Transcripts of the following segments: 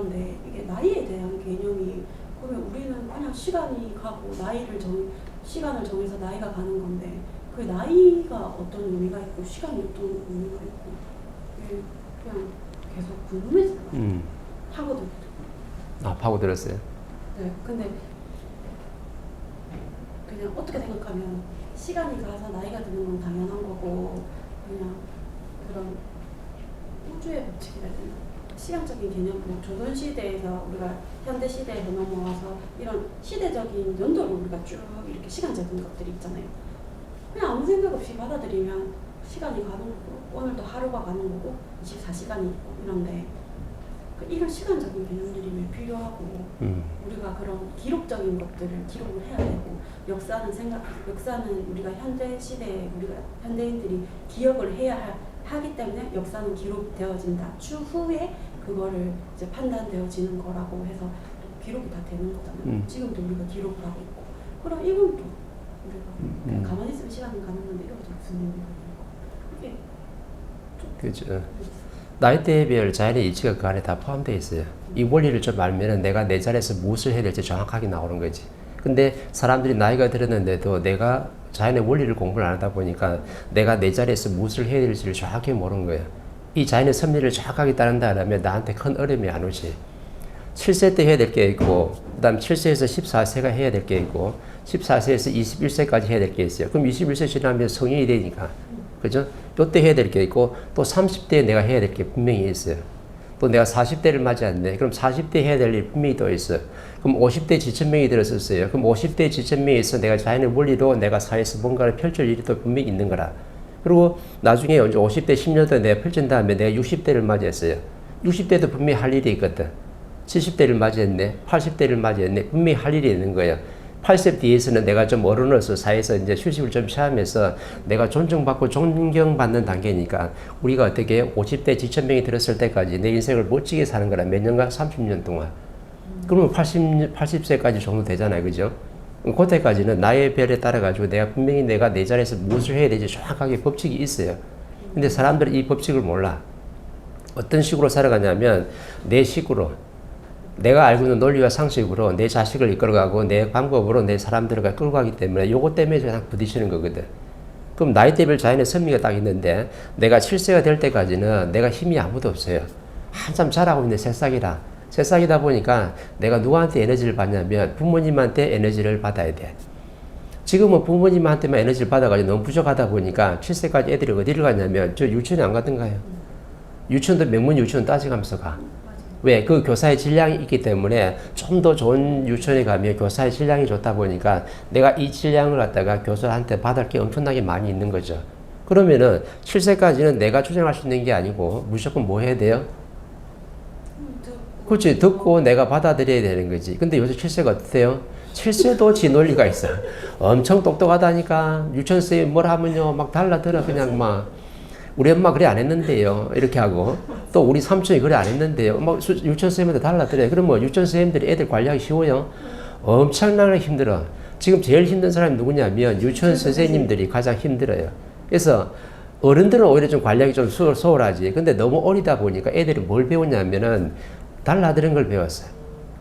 그런데 이게 나이에 대한 개념이 그러면 우리는 그냥 시간이 가고 시간을 정해서 나이가 가는 건데 그 나이가 어떤 의미가 있고 시간이 어떤 의미가 있고 그냥 계속 궁금해서 파고들고. 아, 파고들었어요? 네, 근데 그냥 어떻게 생각하면 시간이 가서 나이가 드는 건 당연한 거고 그냥 그런 우주의 법칙이라 해야 되나? 시간적인 개념, 뭐 조선시대에서 우리가 현대시대에 넘어와서 이런 시대적인 연도로 우리가 쭉 이렇게 시간적인 것들이 있잖아요. 그냥 아무 생각 없이 받아들이면 시간이 가는 거고 오늘도 하루가 가는 거고 24시간이 있고 이런데 이런 시간적인 개념들이 왜 필요하고 우리가 그런 기록적인 것들을 기록을 해야 되고 역사는 우리가 현대 시대에 우리가 현대인들이 기억을 해야 하기 때문에 역사는 기록되어진다. 추후에 그거를 이제 판단되어지는 거라고 해서 기록이 다 되는 거잖아요. 지금도 우리가 기록을 하고 있고 그럼 이건 또 우리가 그냥 가만히 있으면 시간은 가는 건데 이것도 무슨 의미가 있는 거 이게 그렇죠. 나이대별 자연의 이치가 그 안에 다 포함되어 있어요. 이 원리를 좀 알면은 내가 내 자리에서 무엇을 해야 될지 정확하게 나오는 거지. 근데 사람들이 나이가 들었는데도 내가 자연의 원리를 공부를 안 하다 보니까 내가 내 자리에서 무엇을 해야 될지를 정확히 모르는 거예요. 이 자연의 섭리를 정확하게 따른다 하면 나한테 큰 어려움이 안 오지. 7세 때 해야 될 게 있고 그 다음 7세에서 14세가 해야 될 게 있고 14세에서 21세까지 해야 될 게 있어요. 그럼 21세 지나면 성인이 되니까 그죠? 요때 해야 될 게 있고 또 30대에 내가 해야 될 게 분명히 있어요. 또 내가 40대를 맞이했네. 그럼 40대 해야 될 일 분명히 또 있어. 그럼 50대 지천명이 들었었어요. 그럼 50대 지천명에 있어 내가 자연의 원리로 내가 사회에서 뭔가를 펼칠 일이 또 분명히 있는 거라. 그리고 나중에 이제 50대 10년대 내가 펼친 다음에 내가 60대를 맞이했어요. 60대도 분명히 할 일이 있거든. 70대를 맞이했네. 80대를 맞이했네. 분명히 할 일이 있는 거예요. 80 뒤에서는 내가 좀 어른으로서 사회에서 이제 휴식을 좀 취하면서 내가 존중받고 존경받는 단계니까 우리가 어떻게 50대 지천명이 들었을 때까지 내 인생을 멋지게 사는 거라 몇 년간 30년 동안. 그러면 80세까지 정도 되잖아요. 그죠? 그때까지는 나의 별에 따라가지고 내가 분명히 내가 내 자리에서 무엇을 해야 되지 정확하게 법칙이 있어요. 근데 사람들은 이 법칙을 몰라. 어떤 식으로 살아가냐면 내 식으로 내가 알고 있는 논리와 상식으로 내 자식을 이끌어가고 내 방법으로 내 사람들을 끌고 가기 때문에 요것 때문에 그냥 부딪히는 거거든. 그럼 나이대별 자연의 섭리가 딱 있는데 내가 7세가 될 때까지는 내가 힘이 아무도 없어요. 한참 자라고 있는 새싹이라. 새싹이다 보니까 내가 누구한테 에너지를 받냐면 부모님한테 에너지를 받아야 돼. 지금은 부모님한테만 에너지를 받아가지고 너무 부족하다 보니까 7세까지 애들이 어디를 가냐면 저 유치원에 안 가던가요? 유치원도 명문 유치원 따져가면서 가. 왜? 그 교사의 질량이 있기 때문에 좀 더 좋은 유치원에 가면 교사의 질량이 좋다 보니까 내가 이 질량을 갖다가 교사한테 받을 게 엄청나게 많이 있는 거죠. 그러면은 7세까지는 내가 조정할 수 있는 게 아니고 무조건 뭐 해야 돼요? 그렇지. 듣고 내가 받아들여야 되는 거지. 근데 요새 7세가 어때요? 7세도 지 논리가 있어. 엄청 똑똑하다니까. 유치원생이 뭘 하면요. 막 달라들어. 그냥 막. 우리 엄마 그래 안 했는데요. 이렇게 하고. 또 우리 삼촌이 그래 안 했는데요. 막 유치원생님한테 달라들어요. 그럼 뭐 유치원생님들이 애들 관리하기 쉬워요? 엄청나게 힘들어. 지금 제일 힘든 사람이 누구냐면 유치원 선생님들이 가장 힘들어요. 그래서 어른들은 오히려 좀 관리하기 좀 소홀하지. 근데 너무 어리다 보니까 애들이 뭘 배웠냐면은 달라드는 걸 배웠어요.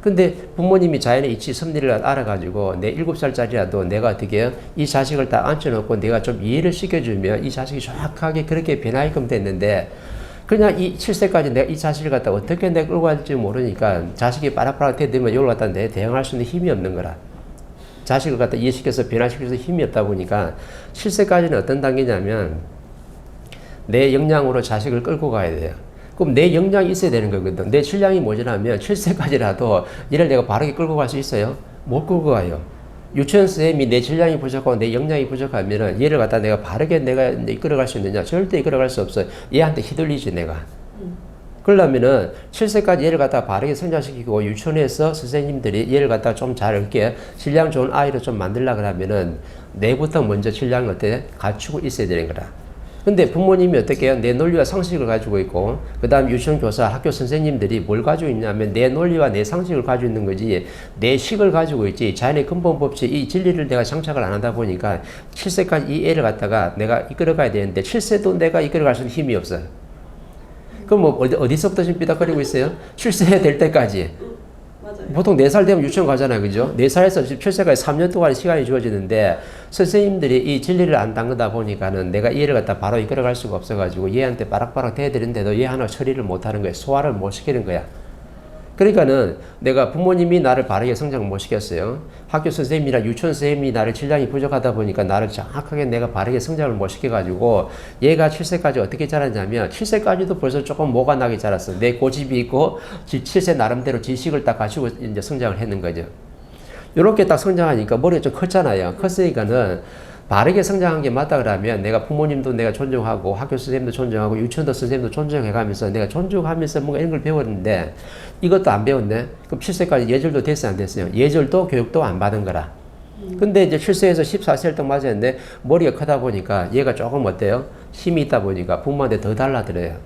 근데 부모님이 자연의 이치 섭리를 알아가지고 내 7살짜리라도 내가 어떻게 해요? 이 자식을 딱 앉혀놓고 내가 좀 이해를 시켜주면 이 자식이 정확하게 그렇게 변하게끔 됐는데 그냥 이 7세까지 내가 이 자식을 갖다 어떻게 내가 끌고 갈지 모르니까 자식이 빠락빠락 되면 이걸 갖다 내 대응할 수 있는 힘이 없는 거라. 자식을 갖다 이해시켜서 변화시켜서 힘이 없다 보니까 7세까지는 어떤 단계냐면 내 역량으로 자식을 끌고 가야 돼요. 그럼 내 역량이 있어야 되는 거거든. 내 질량이 모자라면 7세까지라도 얘를 내가 바르게 끌고 갈 수 있어요? 못 끌고 가요. 유치원 쌤이 내 질량이 부족하고 내 역량이 부족하면은 얘를 갖다 내가 바르게 내가 이끌어갈 수 있느냐? 절대 이끌어갈 수 없어요. 얘한테 휘둘리지 내가. 그러려면은 7세까지 얘를 갖다 바르게 성장시키고 유치원에서 선생님들이 얘를 갖다 좀 잘 얻게 질량 좋은 아이로 좀 만들려고 하면은 내부터 먼저 질량을 어때? 갖추고 있어야 되는 거라. 근데 부모님이 어떻게 해요? 내 논리와 상식을 가지고 있고 그 다음 유치원 교사, 학교 선생님들이 뭘 가지고 있냐면 내 논리와 내 상식을 가지고 있는 거지 내 식을 가지고 있지 자연의 근본 법칙 이 진리를 내가 장착을 안 하다 보니까 7세까지 이 애를 갖다가 내가 이끌어가야 되는데 7세도 내가 이끌어갈 수 있는 힘이 없어요. 그럼 뭐 어디서부터 지금 삐딱거리고 있어요? 출세될 때까지. 맞아요. 보통 4살 되면 유치원 가잖아요. 그죠? 4살에서 7세까지 3년 동안의 시간이 주어지는데 선생님들이 이 진리를 안 담그다 보니까는 내가 얘를 갖다 바로 이끌어갈 수가 없어가지고 얘한테 바락바락 대드는데도 얘 하나 처리를 못 하는 거야. 소화를 못 시키는 거야. 그러니까는 내가 부모님이 나를 바르게 성장 못 시켰어요. 학교 선생님이나 유치원 선생님이 나를 질량이 부족하다 보니까 나를 정확하게 내가 바르게 성장을 못 시켜가지고 얘가 7세까지 어떻게 자랐냐면 7세까지도 벌써 조금 뭐가 나게 자랐어. 내 고집이 있고 7세 나름대로 지식을 딱 가지고 이제 성장을 했는 거죠. 이렇게 딱 성장하니까 머리가 좀 컸잖아요. 컸으니까는 바르게 성장한 게 맞다 그러면 내가 부모님도 내가 존중하고 학교 선생님도 존중하고 유치원도 선생님도 존중해가면서 내가 존중하면서 뭔가 이런 걸 배웠는데 이것도 안 배웠네. 그럼 7세까지 예절도 됐어요, 안 됐어요? 예절도 교육도 안 받은 거라. 근데 이제 7세에서 14세를 딱 맞았는데 머리가 크다 보니까 얘가 조금 어때요? 힘이 있다 보니까 부모한테 더 달라들어요.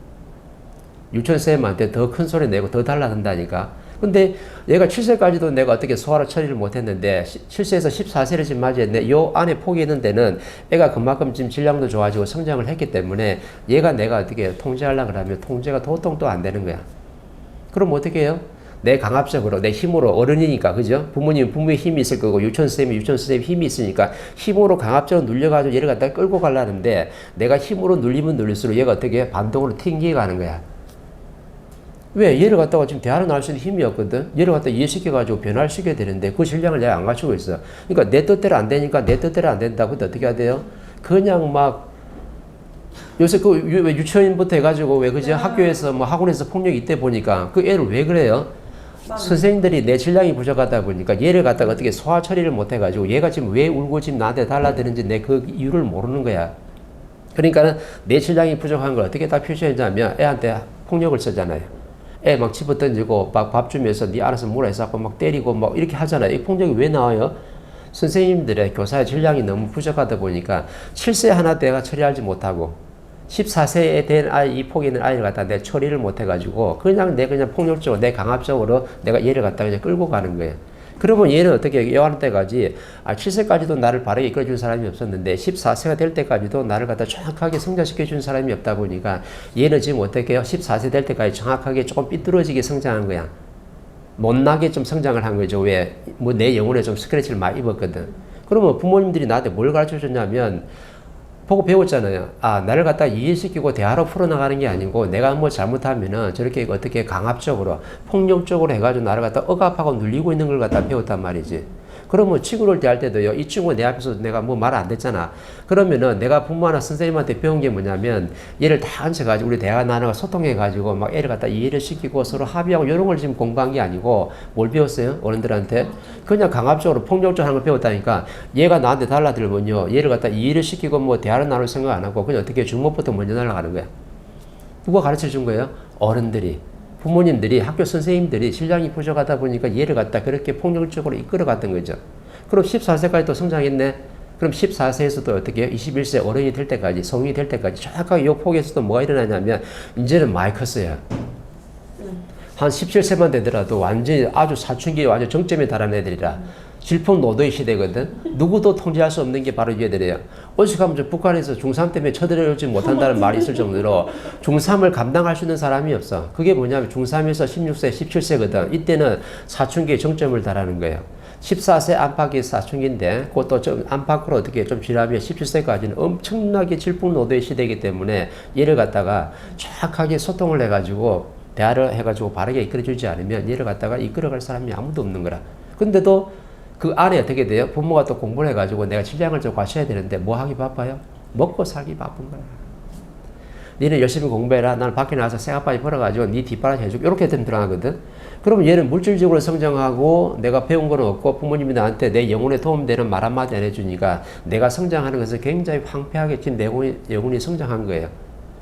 유치원 선생님한테 더 큰 소리 내고 더 달라든다니까. 근데 얘가 7세까지도 내가 어떻게 소화를 처리를 못했는데 7세에서 14세를 지금 맞이했는데 요 안에 폭이 있는 데는 애가 그만큼 지금 질량도 좋아지고 성장을 했기 때문에 얘가 내가 어떻게 통제하려고 그러면 통제가 도통 또 안 되는 거야. 그럼 어떻게 해요? 내 강압적으로 내 힘으로 어른이니까 그죠? 부모님 부모의 힘이 있을 거고 유치원 선생님 힘이 있으니까 힘으로 강압적으로 눌려가지고 얘를 갖다 끌고 가려는데 내가 힘으로 눌리면 눌릴수록 얘가 어떻게 해? 반동으로 튕겨가는 거야. 왜? 얘를 갖다가 지금 대화를 나눌 수 있는 힘이 없거든? 얘를 갖다 이해시켜가지고 변화를 시켜야 되는데 그 질량을 내가 안 갖추고 있어. 그러니까 내 뜻대로 안 되니까 내 뜻대로 안 된다고 그때 어떻게 해야 돼요? 그냥 막 요새 그 유치원부터 해가지고 왜 그죠? 학교에서 뭐 학원에서 폭력이 있대 보니까 그 애를 왜 그래요? 선생님들이 내 질량이 부족하다 보니까 얘를 갖다가 어떻게 소화 처리를 못 해가지고 얘가 지금 왜 울고 지금 나한테 달라드는지 내 그 이유를 모르는 거야. 그러니까는 내 질량이 부족한 걸 어떻게 다 표시하냐면 애한테 폭력을 쓰잖아요. 애 막 집어 던지고 막 밥 주면서 네 알아서 뭐라 해서 막 때리고 막 이렇게 하잖아요. 이 폭력이 왜 나와요? 선생님들의 교사의 질량이 너무 부족하다 보니까 7세 하나 때가 처리하지 못하고 14세에 된 아이, 이 폭이 있는 아이를 갖다 내 처리를 못 해가지고 그냥 폭력적으로 내 강압적으로 내가 얘를 갖다 그냥 끌고 가는 거예요. 그러면 얘는 어떻게 여하는 때까지 7세까지도 나를 바르게 이끌어준 사람이 없었는데 14세가 될 때까지도 나를 갖다 정확하게 성장시켜준 사람이 없다 보니까 얘는 지금 어떻게 해요? 14세 될 때까지 정확하게 조금 삐뚤어지게 성장한 거야. 못나게 좀 성장을 한 거죠. 왜? 뭐 내 영혼에 좀 스크래치를 많이 입었거든. 그러면 부모님들이 나한테 뭘 가르쳐 줬냐면 보고 배웠잖아요. 나를 갖다 이해시키고 대화로 풀어나가는 게 아니고 내가 뭐 잘못하면은 저렇게 어떻게 강압적으로 폭력적으로 해가지고 나를 갖다 억압하고 눌리고 있는 걸 갖다 배웠단 말이지. 그러면 친구를 대할 때도요. 이 친구가 내 앞에서 내가 뭐 말 안 됐잖아. 그러면은 내가 부모나 선생님한테 배운 게 뭐냐면 얘를 다 앉혀가지고 우리 대화 나누고 소통해가지고 막 애를 갖다 이해를 시키고 서로 합의하고 이런 걸 지금 공부한 게 아니고 뭘 배웠어요? 어른들한테? 그냥 강압적으로 폭력적으로 하는 걸 배웠다니까. 얘가 나한테 달라들면요. 얘를 갖다 이해를 시키고 뭐 대화를 나눌 생각 안 하고 그냥 어떻게 중목부터 먼저 날아가는 거야. 누가 가르쳐 준 거예요? 어른들이. 부모님들이 학교 선생님들이 질량이 부족하다 보니까 얘를 갖다 그렇게 폭력적으로 이끌어갔던 거죠. 그럼 14세까지 또 성장했네. 그럼 14세에서도 어떻게 해요? 21세 어른이 될 때까지 성인이 될 때까지 정확하게 이 폭에서도 뭐가 일어나냐면 이제는 많이 컸어요. 한 17세만 되더라도 완전히 아주 사춘기에 완전 정점에 달한 애들이라 질풍노도의 시대거든. 누구도 통제할 수 없는 게 바로 이 애들이에요. 오죽하면 북한에서 중3 때문에 쳐들어오지 못한다는 말이 있을 정도로 중3을 감당할 수 있는 사람이 없어. 그게 뭐냐면 중3에서 16세, 17세거든. 이때는 사춘기의 정점을 달하는 거예요. 14세 안팎이 사춘기인데 그것도 좀 안팎으로 어떻게 좀 지나면 17세까지는 엄청나게 질풍노도의 시대이기 때문에 얘를 갖다가 정확하게 소통을 해가지고 대화를 해가지고 바르게 이끌어주지 않으면 얘를 갖다가 이끌어갈 사람이 아무도 없는 거라. 근데도 그 안에 어떻게 돼요? 부모가 또 공부를 해가지고 내가 질량을 좀 과셔야 되는데 뭐 하기 바빠요? 먹고 살기 바쁜 거야. 니는 열심히 공부해라. 나는 밖에 나가서 쇠가빠지 벌어가지고 니 뒷바라지 해줄게. 이렇게 되면 들어가거든. 그러면 얘는 물질적으로 성장하고 내가 배운 거는 없고 부모님이 나한테 내 영혼에 도움되는 말 한마디 안 해주니까 내가 성장하는 것은 굉장히 황폐하게 지금 내 영혼이 성장한 거예요.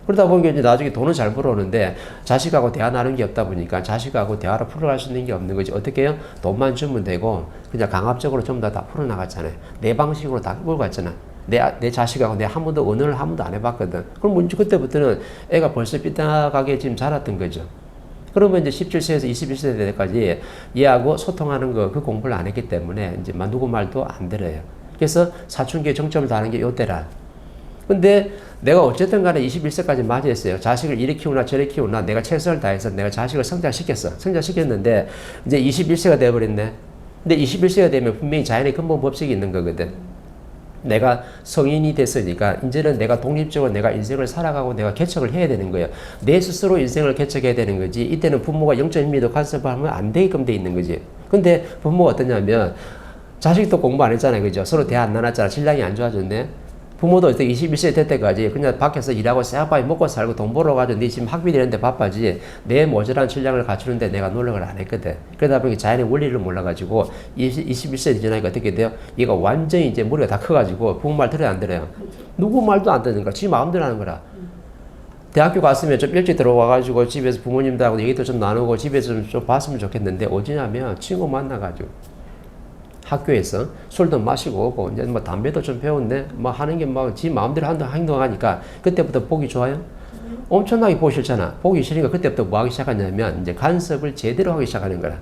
그러다 보니까 이제 나중에 돈은 잘 벌어오는데 자식하고 대화 나누는 게 없다 보니까 자식하고 대화를 풀어갈 수 있는 게 없는 거지. 어떻게 해요? 돈만 주면 되고 그냥 강압적으로 전부 다 풀어나갔잖아요. 내 방식으로 다 끌고 갔잖아. 내 자식하고 내가 한 번도 언어를 한 번도 안 해봤거든. 그럼 문제 그때부터는 애가 벌써 삐딱하게 지금 자랐던 거죠. 그러면 이제 17세에서 21세 때까지 얘하고 소통하는 거 그 공부를 안 했기 때문에 이제 누구 말도 안 들어요. 그래서 사춘기의 정점을 다는 게 요때라. 근데 내가 어쨌든 간에 21세까지 맞이했어요. 자식을 이리 키우나 저리 키우나 내가 최선을 다해서 내가 자식을 성장시켰어. 성장시켰는데 이제 21세가 돼버렸네. 근데 21세가 되면 분명히 자연의 근본 법칙이 있는 거거든. 내가 성인이 됐으니까 이제는 내가 독립적으로 내가 인생을 살아가고 내가 개척을 해야 되는 거예요. 내 스스로 인생을 개척해야 되는 거지. 이때는 부모가 0.1mm도 간섭을 하면 안 되게끔 돼 있는 거지. 근데 부모가 어떠냐면 자식도 공부 안 했잖아요. 그죠? 서로 대화 안 나눴잖아. 신랑이 안 좋아졌네. 부모도 이때 21세 될 때까지 그냥 밖에서 일하고 쌀밥이 먹고 살고 돈 벌어가지고 네 지금 학비 내는데 바빠지 내 모자란 신랑을 갖추는데 내가 노력을 안 했거든. 그러다 보니 자연의 원리를 몰라가지고 21세 지나니까 어떻게 돼요? 얘가 완전히 이제 머리가 다 커가지고 부모 말 들어야 안 들어요? 누구 말도 안 듣는 거야. 지 마음대로 하는 거라. 대학교 갔으면 좀 일찍 들어와가지고 집에서 부모님들하고 얘기도 좀 나누고 집에서 좀 봤으면 좋겠는데 어디냐면 친구 만나가지고 학교에서 술도 마시고 오고 이제 뭐 담배도 좀 배웠네 뭐 하는 게 막 지 마음대로 한다 행동하니까 그때부터 보기 좋아요? 엄청나게 보기 싫잖아. 보기 싫으니까 그때부터 뭐 하기 시작하냐면 이제 간섭을 제대로 하기 시작하는 거라.